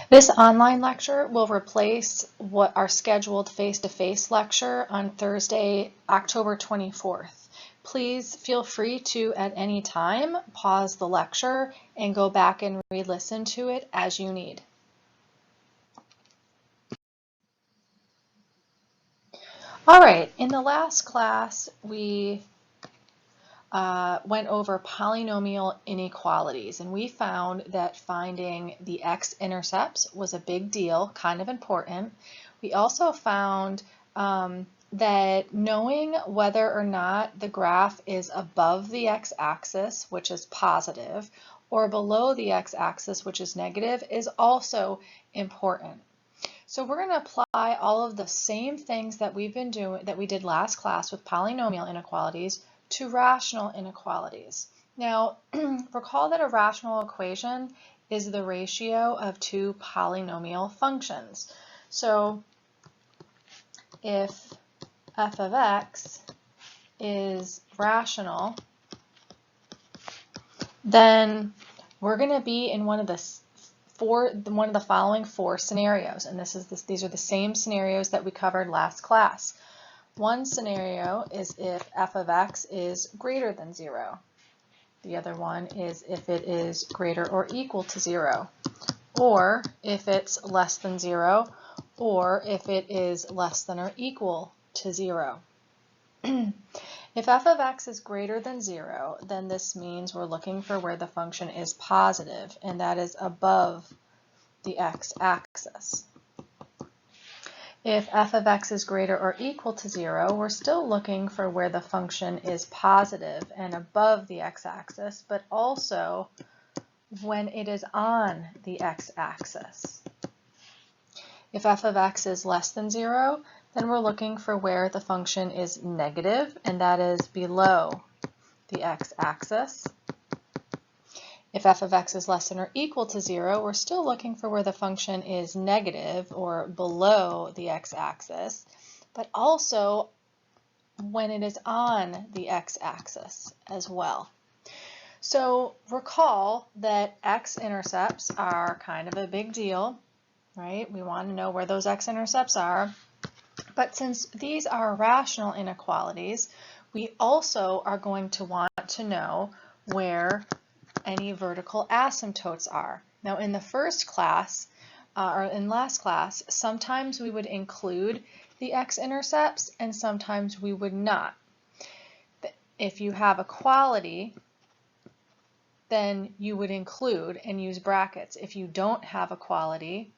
This online lecture will replace what our scheduled face-to-face lecture on Thursday, October 24th. Please feel free to, at any time, pause the lecture and go back and re-listen to it as you need. All right, in the last class, we went over polynomial inequalities, and we found that finding the x-intercepts was a big deal, kind of important. We also found that knowing whether or not the graph is above the x-axis, which is positive, or below the x-axis, which is negative, is also important. So we're going to apply all of the same things that we've been doing, that we did last class with polynomial inequalities, to rational inequalities. Now, recall that a rational equation is the ratio of two polynomial functions. So if f of x is rational, then we're going to be in one of the following four scenarios, and these are the same scenarios that we covered last class. One scenario is if f of x is greater than 0. The other one is if it is greater or equal to 0, or if it's less than 0, or if it is less than or equal to 0. If f of x is greater than 0, then this means we're looking for where the function is positive, and that is above the x-axis. If f of x is greater or equal to 0, we're still looking for where the function is positive and above the x-axis, but also when it is on the x-axis. If f of x is less than 0, then we're looking for where the function is negative, and that is below the x-axis. If f of x is less than or equal to 0, we're still looking for where the function is negative or below the x-axis, but also when it is on the x-axis as well. So recall that x-intercepts are kind of a big deal, right? We want to know where those x-intercepts are. But since these are rational inequalities, we also are going to want to know where any vertical asymptotes are. Now in the first class, or in last class, sometimes we would include the x-intercepts and sometimes we would not. If you have equality, then you would include and use brackets. If you don't have equality,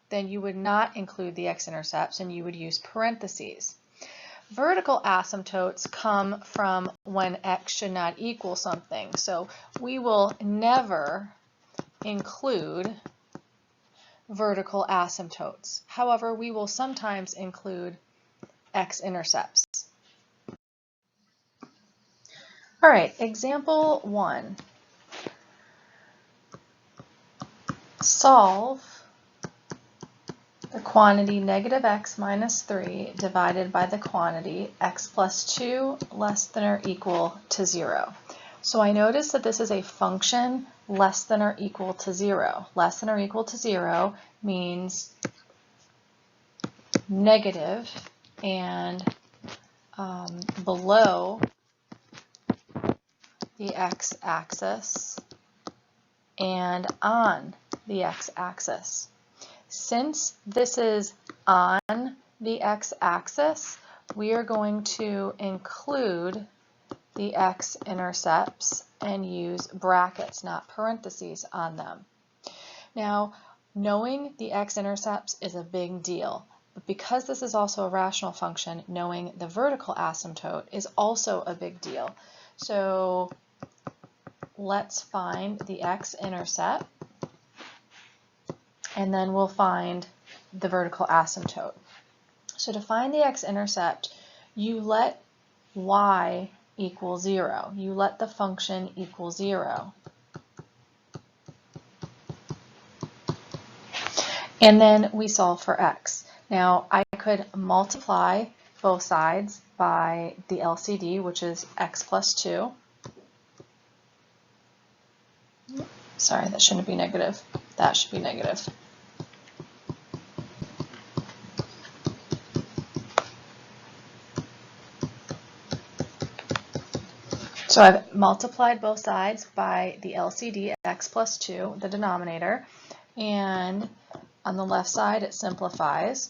then you would not include the x-intercepts and you would use parentheses. Vertical asymptotes come from when x should not equal something. So we will never include vertical asymptotes. However, we will sometimes include x-intercepts. All right, example 1. Solve the quantity negative x minus 3 divided by the quantity x plus 2 less than or equal to 0. So I notice that this is a function less than or equal to 0. Less than or equal to 0 means negative and below the x-axis and on the x-axis. Since this is on the x-axis, we are going to include the x-intercepts and use brackets, not parentheses, on them. Now, knowing the x-intercepts is a big deal, but because this is also a rational function, knowing the vertical asymptote is also a big deal. So let's find the x-intercept, and then we'll find the vertical asymptote. So to find the x-intercept, you let y equal 0. You let the function equal 0. And then we solve for x. Now I could multiply both sides by the LCD, which is x plus 2. sorry, that shouldn't be negative. That should be negative. So I've multiplied both sides by the LCD x plus 2, the denominator, and on the left side it simplifies.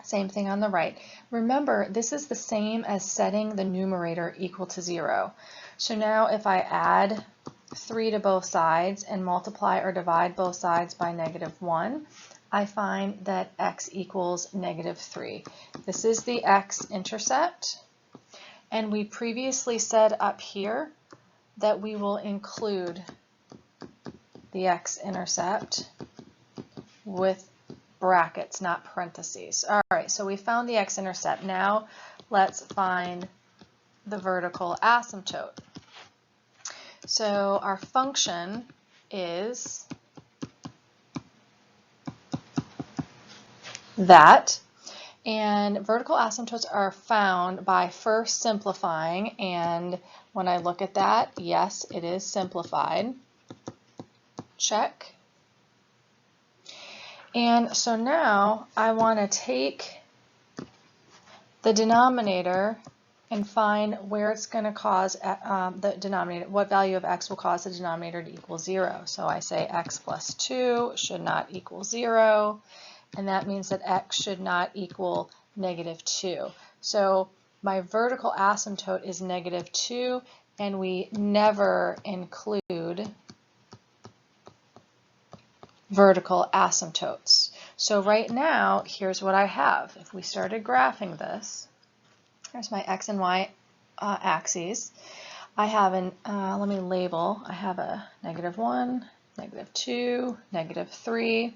Same thing on the right. Remember, this is the same as setting the numerator equal to 0. So now if I add 3 to both sides and multiply or divide both sides by -1, I find that x equals -3. This is the x-intercept. And we previously said up here that we will include the x-intercept with brackets, not parentheses. All right, so we found the x-intercept. Now let's find the vertical asymptote. So our function is that. And vertical asymptotes are found by first simplifying, and when I look at that, yes, it is simplified. Check. And so now I want to take the denominator and find where it's going to cause the denominator, what value of x will cause the denominator to equal 0. So I say x plus 2 should not equal 0. And that means that x should not equal -2. So my vertical asymptote is -2, and we never include vertical asymptotes. So right now, here's what I have. If we started graphing this, here's my x and y axes. I have an, let me label, I have a -1, -2, -3.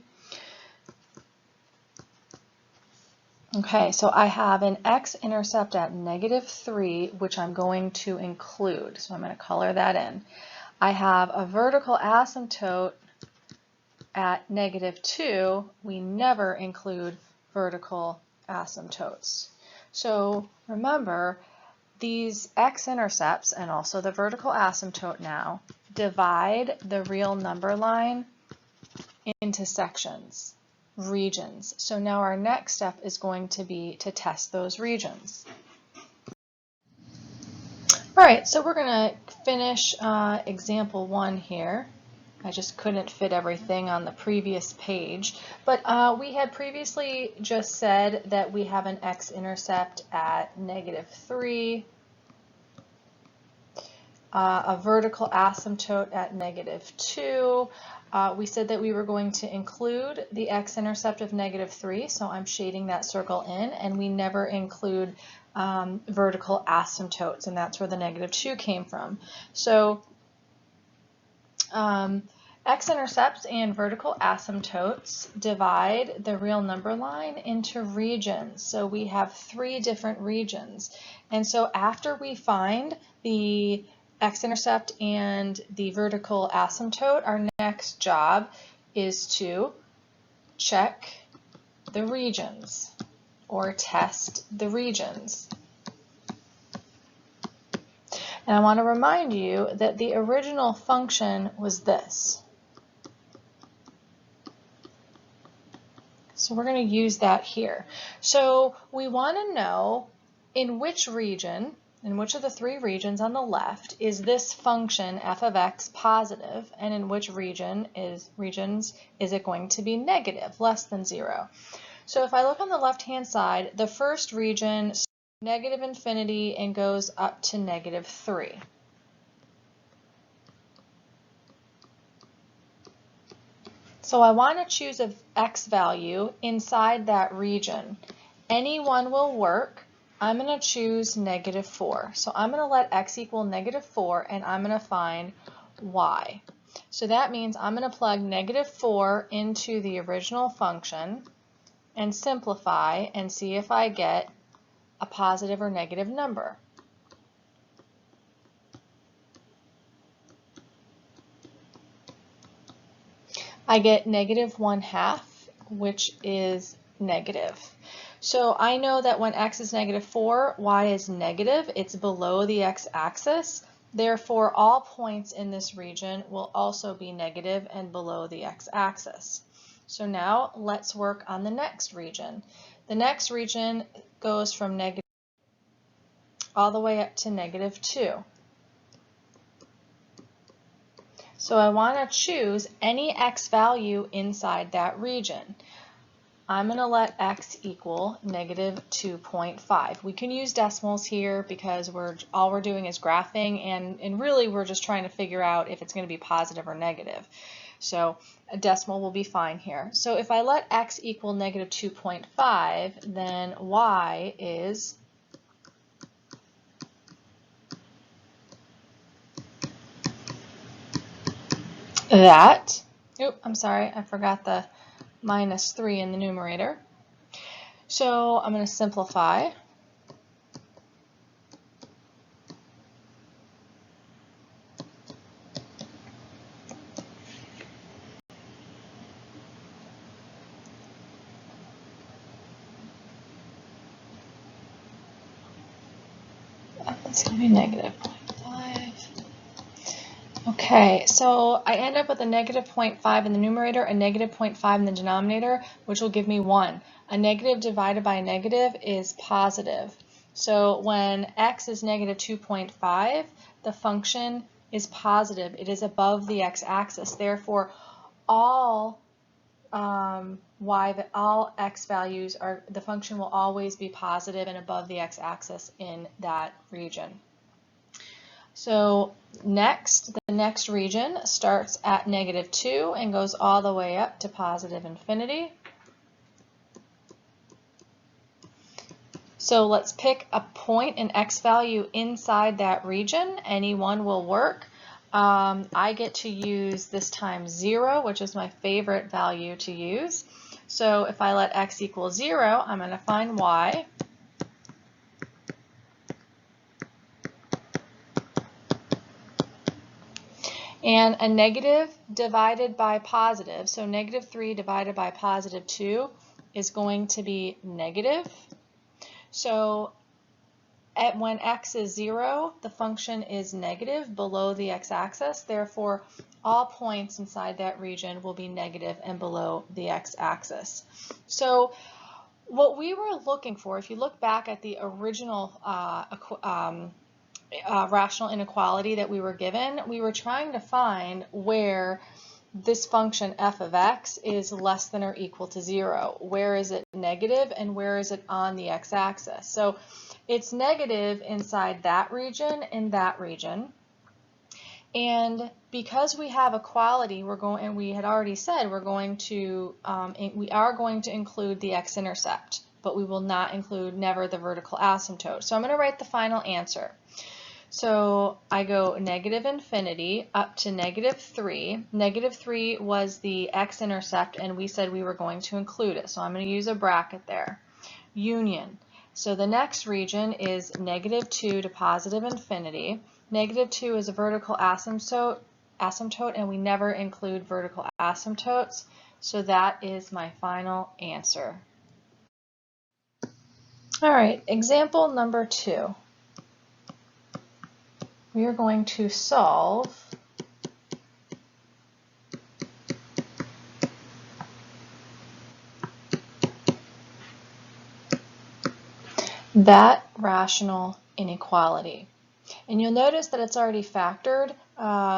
Okay, so I have an x-intercept at -3, which I'm going to include. So I'm going to color that in. I have a vertical asymptote at -2. We never include vertical asymptotes. So remember, these x-intercepts and also the vertical asymptote now divide the real number line into sections. Regions. So now our next step is going to be to test those regions. All right, so we're going to finish example 1 here. I just couldn't fit everything on the previous page, but we had previously just said that we have an x-intercept at -3, a vertical asymptote at -2. We said that we were going to include the x-intercept of -3, so I'm shading that circle in, and we never include vertical asymptotes, and that's where the -2 came from. So x-intercepts and vertical asymptotes divide the real number line into regions. So we have 3 different regions. And so after we find the x-intercept and the vertical asymptote, our next job is to check the regions or test the regions. And I want to remind you that the original function was this. So we're going to use that here. So we want to know in which region, in which of the 3 regions on the left, is this function f of x positive, and in which regions is it going to be negative, less than 0. So if I look on the left-hand side, the first region starts at -infinity and goes up to -3. So I want to choose an x value inside that region. Any one will work. I'm going to choose -4. So I'm going to let x equal -4, and I'm going to find y. So that means I'm going to plug -4 into the original function and simplify and see if I get a positive or negative number. I get -1/2, which is negative. So I know that when x is -4, y is negative. It's below the x-axis, Therefore, all points in this region will also be negative and below the x-axis. So now let's work on the next region. The next region goes from negative all the way up to -2. So I want to choose any x value inside that region. I'm going to let x equal -2.5. We can use decimals here because all we're doing is graphing, and really we're just trying to figure out if it's going to be positive or negative. So a decimal will be fine here. So if I let x equal -2.5, then y is that. I'm sorry, I forgot the -3 in the numerator. So I'm going to simplify. It's going to be -0.5. Okay, so I end up with a -0.5 in the numerator, a -0.5 in the denominator, which will give me 1. A negative divided by a negative is positive. So when x is -2.5, the function is positive. It is above the x-axis. Therefore, all all x values the function will always be positive and above the x-axis in that region. So next, the next region starts at -2 and goes all the way up to positive infinity. So let's pick a point in x value inside that region. Any one will work. I get to use this time 0, which is my favorite value to use. So if I let x equal 0, I'm going to find y. And a negative divided by positive, so -3 divided by +2 is going to be negative. So when x is 0, the function is negative below the x-axis. Therefore, all points inside that region will be negative and below the x-axis. So what we were looking for, if you look back at the original rational inequality that we were given, we were trying to find where this function f of x is less than or equal to 0. Where is it negative and where is it on the x-axis? So it's negative inside that region and that region. And because we have equality, and we had already said we are going to include the x-intercept, but we will not include never the vertical asymptote. So I'm going to write the final answer. So I go -infinity up to -3. -3 was the x-intercept, and we said we were going to include it. So I'm going to use a bracket there. Union. So the next region is -2 to positive infinity. -2 is a vertical asymptote, and we never include vertical asymptotes. So that is my final answer. All right, example number 2. We are going to solve that rational inequality. And you'll notice that it's already factored,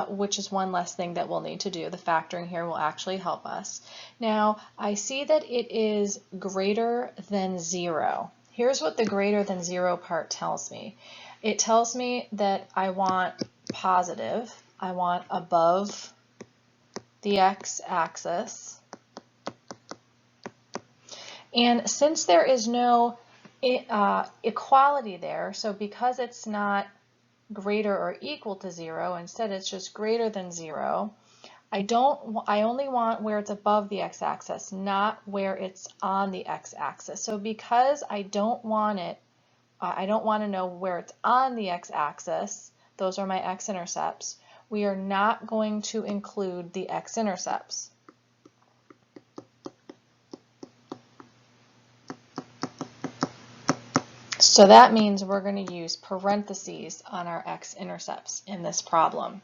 which is one less thing that we'll need to do. The factoring here will actually help us. Now, I see that it is greater than 0. Here's what the greater than 0 part tells me. It tells me that I want positive. I want above the x-axis. And since there is no equality there, so because it's not greater or equal to 0, instead it's just greater than 0, I only want where it's above the x-axis, not where it's on the x-axis. So because I don't want to know where it's on the x-axis, those are my x-intercepts, we are not going to include the x-intercepts. So So that means we're going to use parentheses on our x-intercepts in this problem.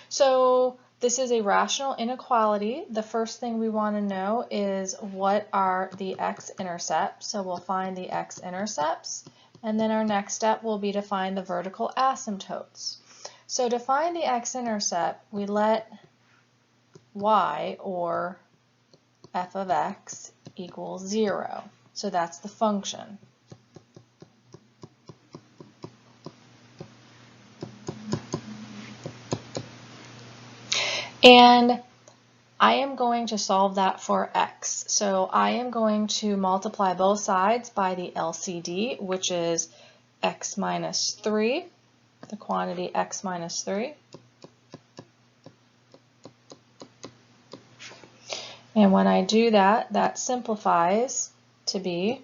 So this is a rational inequality. The first thing we want to know is what are the x-intercepts. So we'll find the x-intercepts, and then our next step will be to find the vertical asymptotes. So to find the x-intercept, we let y, or f of x, equals 0. So that's the function. And I am going to solve that for x. So I am going to multiply both sides by the LCD, which is x minus 3, the quantity x minus 3. And when I do that, that simplifies to be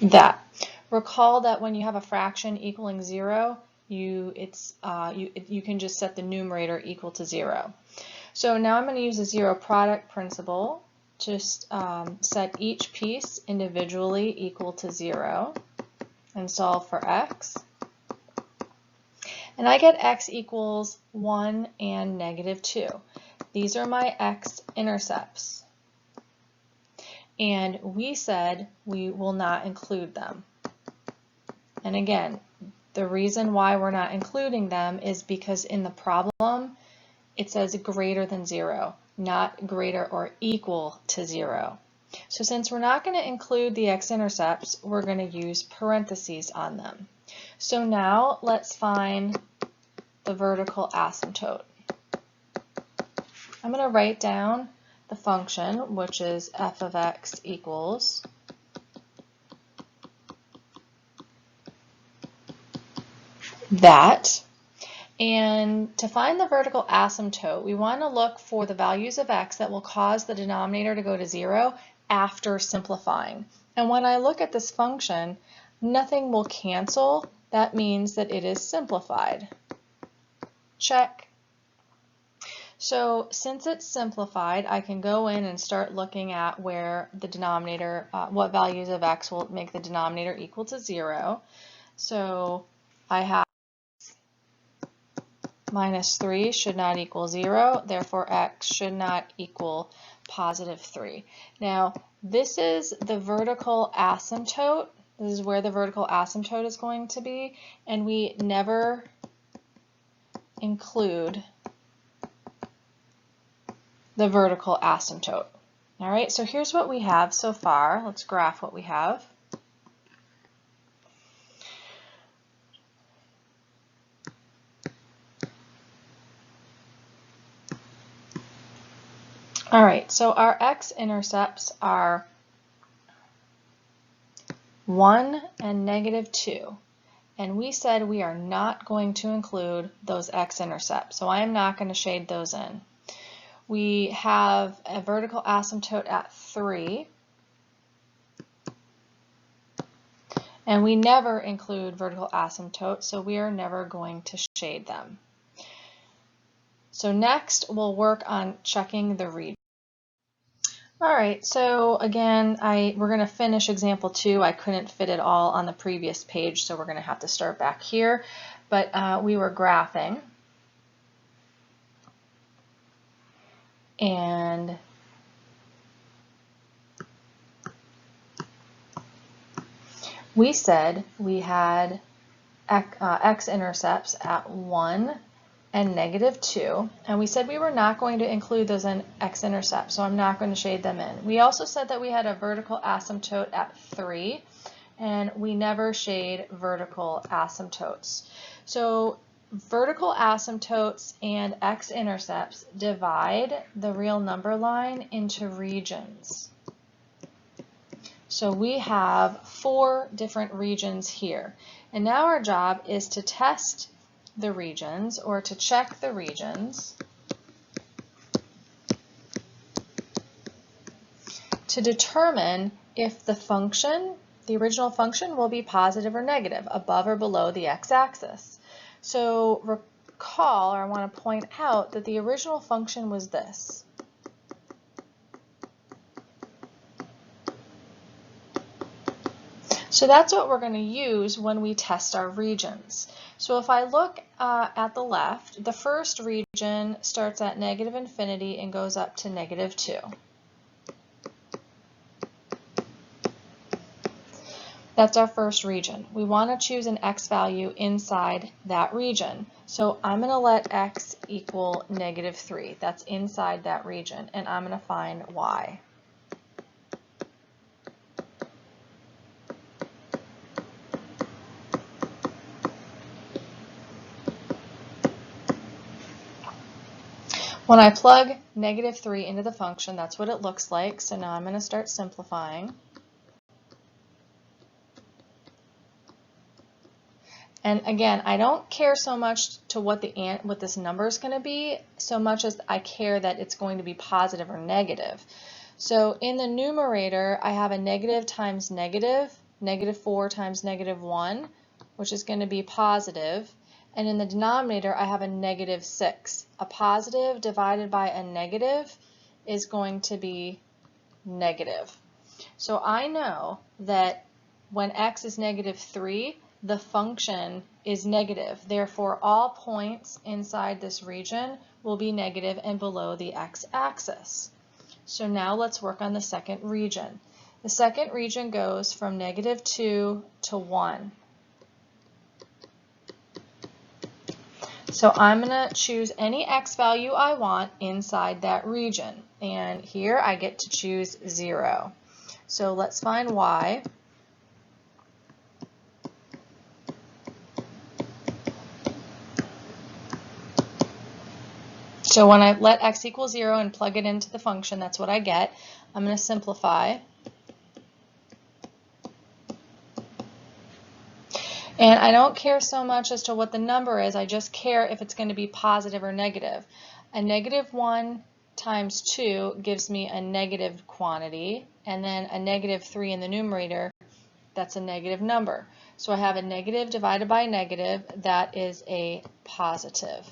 that. Recall that when you have a fraction equaling 0, you can just set the numerator equal to 0. So now I'm going to use the zero product principle to set each piece individually equal to 0 and solve for x. And I get x equals 1 and -2. These are my x-intercepts. And we said we will not include them. And again, the reason why we're not including them is because in the problem, it says greater than 0, not greater or equal to 0. So since we're not going to include the x-intercepts, we're going to use parentheses on them. So now let's find the vertical asymptote. I'm going to write down the function, which is f of x equals that. And to find the vertical asymptote, we want to look for the values of x that will cause the denominator to go to 0 after simplifying. And when I look at this function, nothing will cancel. That means that it is simplified. Check. So since it's simplified, I can go in and start looking at where the denominator, what values of x will make the denominator equal to 0. So I have minus 3 should not equal 0, therefore x should not equal +3. Now, this is the vertical asymptote. This is where the vertical asymptote is going to be, and we never include the vertical asymptote. All right, so here's what we have so far. Let's graph what we have. All right, so our x-intercepts are 1 and -2. And we said we are not going to include those x-intercepts, so I am not going to shade those in. We have a vertical asymptote at 3, and we never include vertical asymptotes, so we are never going to shade them. So next, we'll work on checking the region. All right, so again, we're going to finish example 2. I couldn't fit it all on the previous page, so we're going to have to start back here. But we were graphing, and we said we had x-intercepts at 1 and -2, and we said we were not going to include those in x-intercepts, so I'm not going to shade them in. We also said that we had a vertical asymptote at 3, and we never shade vertical asymptotes. So vertical asymptotes and x-intercepts divide the real number line into regions. So we have 4 different regions here, and now our job is to test the regions, or to check the regions, to determine if the function, the original function, will be positive or negative, above or below the x-axis. So recall, or I want to point out, that the original function was this. So that's what we're going to use when we test our regions. So if I look at the left, the first region starts at negative infinity and goes up to negative 2. That's our first region. We want to choose an x value inside that region. So I'm going to let x equal negative 3. That's inside that region. And I'm going to find y. When I plug negative 3 into the function, that's what it looks like. So now I'm going to start simplifying. And again, I don't care so much to what this number is going to be, so much as I care that it's going to be positive or negative. So in the numerator, I have a negative times negative, negative 4 times negative 1, which is going to be positive. And in the denominator, I have a negative 6. A positive divided by a negative is going to be negative. So I know that when x is negative 3, the function is negative. Therefore, all points inside this region will be negative and below the x-axis. So now let's work on the second region. The second region goes from negative 2 to 1. So I'm going to choose any x value I want inside that region. And here I get to choose 0. So let's find y. So when I let x equal 0 and plug it into the function, that's what I get. I'm going to simplify. And I don't care so much as to what the number is, I just care if it's going to be positive or negative. A negative 1 times 2 gives me a negative quantity, and then a negative 3 in the numerator, that's a negative number. So I have a negative divided by a negative, that is a positive.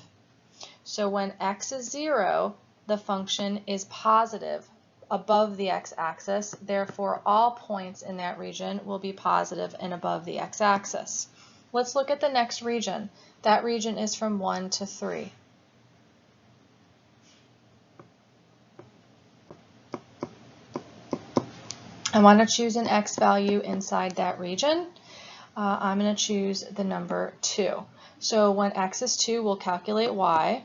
So when x is 0, the function is positive above the x-axis. Therefore, all points in that region will be positive and above the x-axis. Let's look at the next region. That region is from 1 to 3. I want to choose an x value inside that region. I'm going to choose the number 2. So when x is 2, we'll calculate y.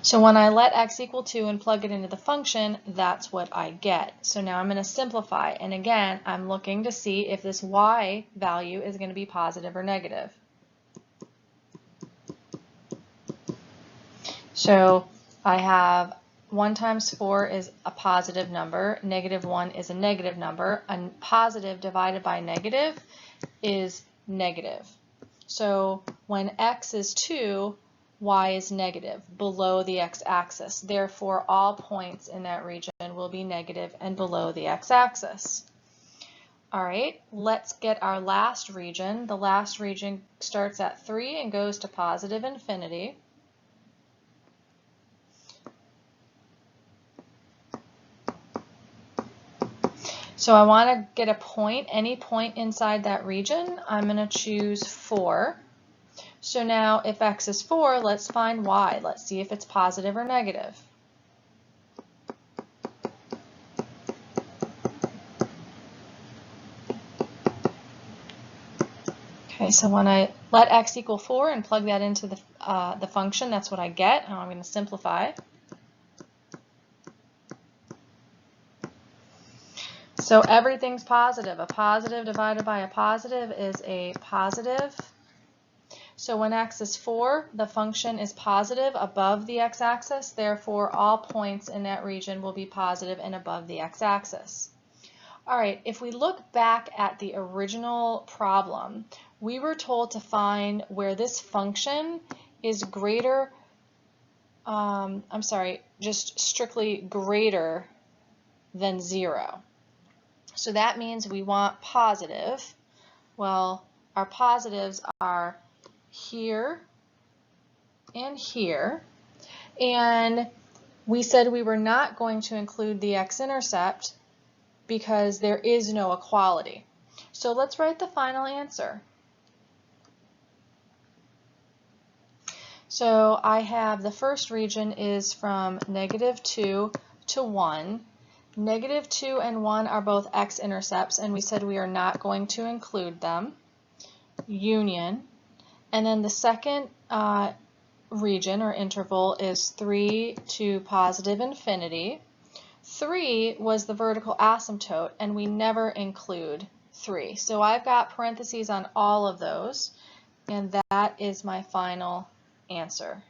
So when I let x equal 2 and plug it into the function, that's what I get. So now I'm going to simplify. And again, I'm looking to see if this y value is going to be positive or negative. So I have 1 times 4 is a positive number, negative 1 is a negative number, a positive divided by negative is negative. So when x is 2, y is negative, below the x-axis. Therefore, all points in that region will be negative and below the x-axis. All right, let's get our last region. The last region starts at 3 and goes to positive infinity. So I want to get a point, any point inside that region. I'm going to choose 4. So now if x is 4, let's find y. Let's see if it's positive or negative. Okay, so when I let x equal 4 and plug that into the function, that's what I get. Now I'm going to simplify. So everything's positive. A positive divided by a positive is a positive. So when x is 4, the function is positive above the x-axis. Therefore, all points in that region will be positive and above the x-axis. All right, if we look back at the original problem, we were told to find where this function is greater, just strictly greater than 0. So that means we want positive. Well, our positives are here and here. And we said we were not going to include the x-intercept because there is no equality. So let's write the final answer. So I have the first region is from -2 to 1. -2 and 1 are both x-intercepts, and we said we are not going to include them. Union. And then the second region or interval is 3 to positive infinity. 3 was the vertical asymptote, and we never include 3. So I've got parentheses on all of those, and that is my final answer.